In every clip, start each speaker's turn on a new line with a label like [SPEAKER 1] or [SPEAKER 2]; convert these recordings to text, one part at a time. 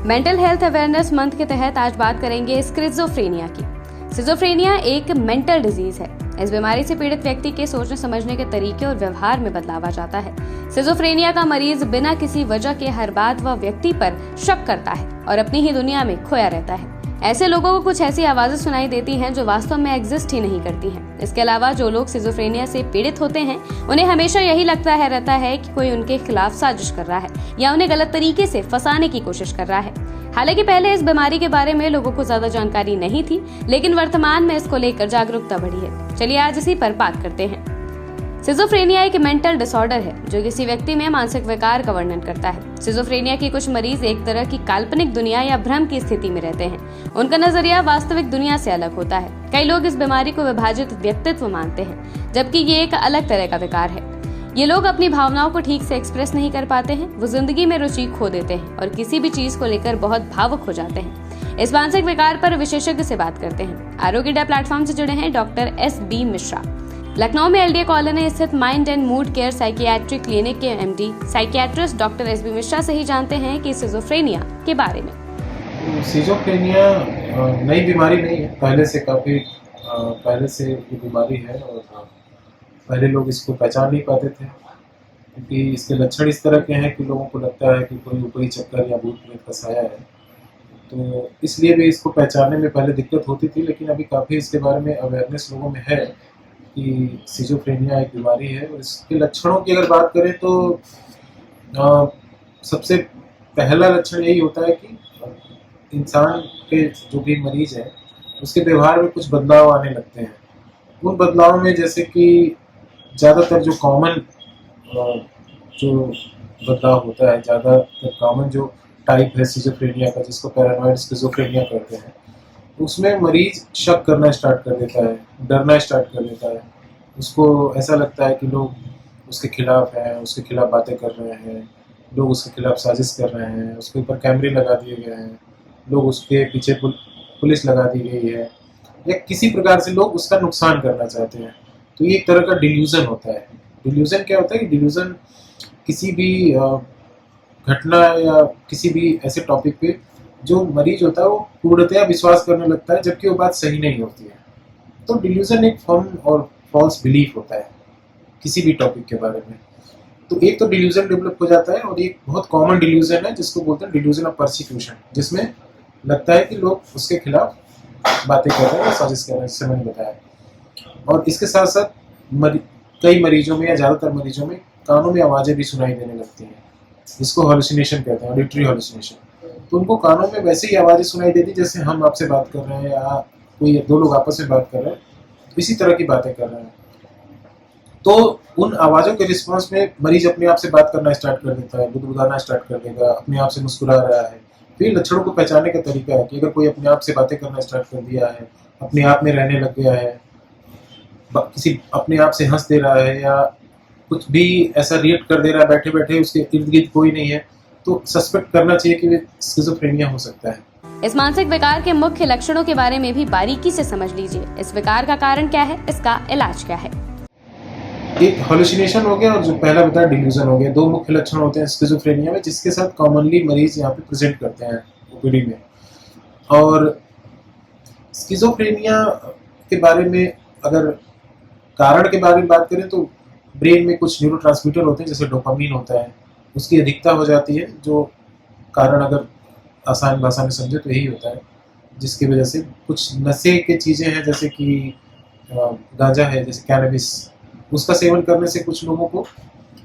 [SPEAKER 1] Mental health awareness month के तहत आज बात करेंगे स्किज़ोफ्रेनिया की। स्किज़ोफ्रेनिया एक मेंटल डिजीज है। इस बीमारी से पीड़ित व्यक्ति के सोचने समझने के तरीके और व्यवहार में बदलाव आ जाता है। स्किज़ोफ्रेनिया का मरीज बिना किसी वजह के हर बात व व्यक्ति पर शक करता है और अपनी ही दुनिया में खोया रहता है। ऐसे लोगों को कुछ ऐसी आवाजें सुनाई देती हैं जो वास्तव में एग्जिस्ट ही नहीं करती हैं। इसके अलावा जो लोग स्किज़ोफ्रेनिया से पीड़ित होते हैं उन्हें हमेशा यही लगता रहता है कि कोई उनके खिलाफ साजिश कर रहा है या उन्हें गलत तरीके से फंसाने की कोशिश कर रहा है। हालांकि पहले इस बीमारी के बारे में लोगों को ज्यादा जानकारी नहीं थी, लेकिन वर्तमान में इसको लेकर जागरूकता बढ़ी है। चलिए आज इसी पर बात करते हैं। स्किज़ोफ्रेनिया एक मेंटल डिसऑर्डर है जो किसी व्यक्ति में मानसिक विकार का वर्णन करता है। स्किज़ोफ्रेनिया के कुछ मरीज एक तरह की काल्पनिक दुनिया या भ्रम की स्थिति में रहते हैं। उनका नजरिया वास्तविक दुनिया से अलग होता है। कई लोग इस बीमारी को विभाजित व्यक्तित्व मानते हैं, जबकि ये एक अलग तरह का विकार है। ये लोग अपनी भावनाओं को ठीक से एक्सप्रेस नहीं कर पाते हैं, वो जिंदगी में रुचि खो देते हैं और किसी भी चीज को लेकर बहुत भावुक हो जाते हैं। इस मानसिक विकार पर विशेषज्ञ से बात करते हैं। आरोग्य प्लेटफॉर्म से जुड़े हैं डॉक्टर एस.बी. मिश्रा। लखनऊ में एलडीए कॉलोनी स्थित mind and mood care psychiatry clinic के MD psychiatrist doctor S B. Mishra से ही जानते हैं कि स्किज़ोफ्रेनिया के बारे में।
[SPEAKER 2] स्किज़ोफ्रेनिया नई बीमारी नहीं है, पहले से ये बीमारी है और पहले लोग इसको पहचान नहीं पाते थे क्योंकि इसके लक्षण इस तरह के हैं कि लोगों को लगता है कि कोई ऊपरी चक्कर या भूत प्रेत का साया है, तो इसलिए भी इसको पहचानने में पहले दिक्कत होती थी। लेकिन अभी काफ़ी इसके बारे में अवेयरनेस लोगों में है कि स्किज़ोफ्रेनिया एक बीमारी है। और इसके लक्षणों की अगर बात करें तो सबसे पहला लक्षण यही होता है कि इंसान के जो भी मरीज है उसके व्यवहार में कुछ बदलाव आने लगते हैं। उन बदलाव में जैसे कि ज़्यादातर जो कॉमन जो बदलाव होता है, ज़्यादातर कॉमन जो टाइप है स्किज़ोफ्रेनिया का, जिसको पैरानॉइड स्किज़ोफ्रेनिया कहते हैं, उसमें मरीज शक करना स्टार्ट कर देता है, डरना स्टार्ट कर देता है। उसको ऐसा लगता है कि लोग उसके खिलाफ हैं, उसके खिलाफ बातें कर रहे हैं, लोग उसके खिलाफ साजिश कर रहे हैं, उसके ऊपर कैमरे लगा दिए गए हैं, लोग उसके पीछे पुलिस लगा दी गई है या किसी प्रकार से लोग उसका नुकसान करना चाहते हैं। तो ये एक तरह का डिल्यूजन होता है। डिल्यूजन क्या होता है कि डिल्यूजन किसी भी घटना या किसी भी ऐसे टॉपिक पे जो मरीज होता है वो पूर्णतया विश्वास करने लगता है जबकि वो बात सही नहीं होती है। तो डिल्यूजन एक फर्म और फॉल्स बिलीफ होता है किसी भी टॉपिक के बारे में। तो एक तो डिल्यूजन डेवलप हो जाता है और एक बहुत कॉमन डिल्यूजन है जिसको बोलते हैं डिल्यूजन ऑफ परसिक्यूशन, जिसमें लगता है कि लोग उसके खिलाफ बातें कर रहे हैं, साजिश कर रहे हैं, जैसे मैंने बताया। और इसके साथ साथ कई मरीजों में या ज़्यादातर मरीजों में कानों में आवाज़ें भी सुनाई देने लगती हैं, जिसको हॉल्यूसिनेशन कहते हैं, ऑडिटरी हॉल्यूसिनेशन। तो उनको कानों में वैसे ही आवाज़ें सुनाई देती जैसे हम आपसे बात कर रहे हैं या कोई दो लोग आपस में बात कर रहे हैं, इसी तरह की बातें कर रहे हैं। तो उन आवाज़ों के रिस्पॉन्स में मरीज अपने आप से बात करना स्टार्ट कर देता है, गुदगुदाना स्टार्ट कर देगा, अपने आप से मुस्कुरा रहा है। तो ये लक्षणों को पहचानने का तरीका है कि अगर कोई अपने आप से बातें करना स्टार्ट कर दिया है, अपने आप में रहने लग गया है, किसी अपने आप से हंस दे रहा है या कुछ भी ऐसा रिएक्ट कर दे रहा है बैठे बैठे, उसके इर्द गिर्द कोई नहीं है, तो सस्पेक्ट करना चाहिए कि स्किज़ोफ्रेनिया हो सकता है।
[SPEAKER 1] इस मानसिक विकार के मुख्य लक्षणों के बारे में भी बारीकी से समझ लीजिए। इस विकार का कारण क्या है, इसका इलाज क्या है।
[SPEAKER 2] एक हॉल्यूसिनेशन हो गया और जो पहला बताया डिल्यूजन हो गया। दो मुख्य लक्षण होते हैं स्किज़ोफ्रेनिया में जिसके साथ कॉमनली मरीज यहाँ पे प्रेजेंट करते हैं ओपीडी में। और स्किज़ोफ्रेनिया के बारे में अगर कारण के बारे में बात करें तो ब्रेन में कुछ न्यूरोट्रांसमीटर होते हैं जैसे डोपामीन होता है, उसकी अधिकता हो जाती है। जो कारण अगर आसान भाषा में समझे तो यही होता है, जिसकी वजह से कुछ नशे के चीज़ें हैं जैसे कि गांजा है, जैसे कैनबिस, उसका सेवन करने से कुछ लोगों को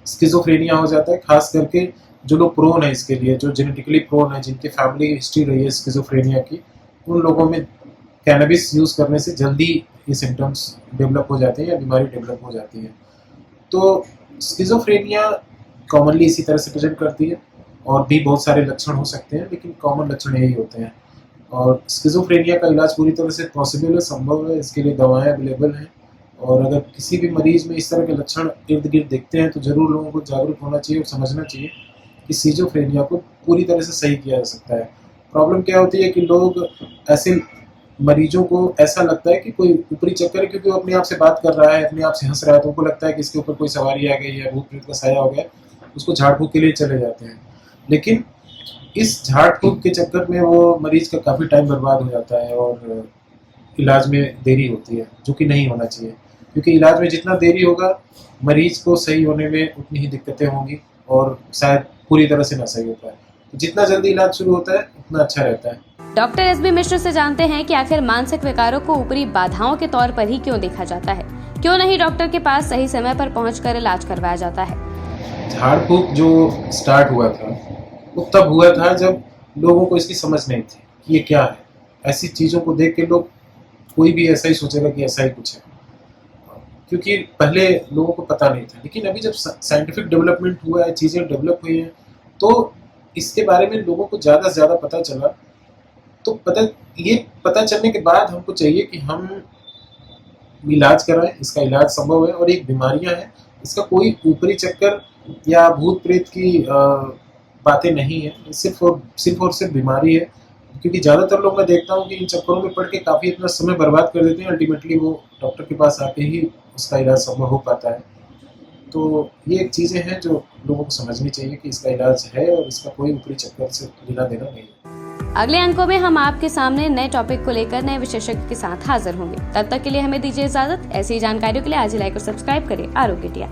[SPEAKER 2] स्किज़ोफ्रेनिया हो जाता है। खास करके जो लोग प्रोन है इसके लिए, जो जेनेटिकली प्रोन है, जिनकी फैमिली हिस्ट्री रही है स्किज़ोफ्रेनिया की, उन लोगों में कैनबिस यूज़ करने से जल्दी ये सिम्टम्स डेवलप हो जाते हैं या बीमारी डेवलप हो जाती है। तो स्किज़ोफ्रेनिया कॉमनली इसी तरह से प्रेजेंट करती है और भी बहुत सारे लक्षण हो सकते हैं, लेकिन कॉमन लक्षण यही होते हैं। और स्किज़ोफ्रेनिया का इलाज पूरी तरह से पॉसिबल है, संभव है, इसके लिए दवाएं अवेलेबल हैं। और अगर किसी भी मरीज में इस तरह के लक्षण इर्द गिर्द दिखते हैं तो ज़रूर लोगों को जागरूक होना चाहिए और समझना चाहिए कि स्किज़ोफ्रेनिया को पूरी तरह से सही किया जा सकता है। प्रॉब्लम क्या होती है कि लोग ऐसे मरीजों को ऐसा लगता है कि कोई ऊपरी चक्कर है, क्योंकि वो अपने आप से बात कर रहा है, अपने आप से हंस रहा है, तो उनको लगता है कि इसके ऊपर कोई सवारी आ गई है, भूत प्रेत का साया हो गया, उसको झाड़ फूक के लिए चले जाते हैं। लेकिन इस झाड़ फूक के चक्कर में वो मरीज का काफ़ी टाइम बर्बाद हो जाता है और इलाज में देरी होती है, जो कि नहीं होना चाहिए, क्योंकि इलाज में जितना देरी होगा मरीज को सही होने में उतनी ही दिक्कतें होंगी और शायद पूरी तरह से ना सही हो पाए। तो जितना जल्दी इलाज शुरू होता है उतना अच्छा रहता है।
[SPEAKER 1] Doctor S.B.. मिश्र से जानते हैं कि आखिर मानसिक विकारों को ऊपरी बाधाओं के तौर पर ही क्यों देखा जाता है, क्यों नहीं डॉक्टर के पास सही समय पर पहुंचकर इलाज करवाया जाता है।
[SPEAKER 2] झाड़ फूक जो स्टार्ट हुआ था वो तब हुआ था जब लोगों को इसकी समझ नहीं थी कि ये क्या है। ऐसी चीज़ों को देख के लोग कोई भी ऐसा ही सोचेगा कि ऐसा ही कुछ है, क्योंकि पहले लोगों को पता नहीं था। लेकिन अभी जब साइंटिफिक डेवलपमेंट हुआ है, चीज़ें डेवलप हुई हैं, तो इसके बारे में लोगों को ज़्यादा से ज़्यादा पता चला। तो पता चलने के बाद हमको चाहिए कि हम इलाज कराएं, इसका इलाज संभव है और एक बीमारियां हैं, इसका कोई ऊपरी चक्कर या भूत प्रेत की बातें नहीं है, सिर्फ और सिर्फ बीमारी है। क्योंकि ज़्यादातर लोग मैं देखता हूँ कि इन चक्करों में पड़ के काफ़ी अपना समय बर्बाद कर देते हैं, अल्टीमेटली वो डॉक्टर के पास आके ही उसका इलाज संभव हो पाता है। तो ये एक चीज़ें हैं जो लोगों को समझनी चाहिए कि इसका इलाज है और इसका कोई ऊपरी चक्कर से लेना देना नहीं है।
[SPEAKER 1] अगले अंकों में हम आपके सामने नए टॉपिक को लेकर नए विशेषज्ञ के साथ हाजिर होंगे। तब तक के लिए हमें दीजिए इजाजत। ऐसी जानकारियों के लिए आज ही लाइक और सब्सक्राइब करें आरोग्य टिया।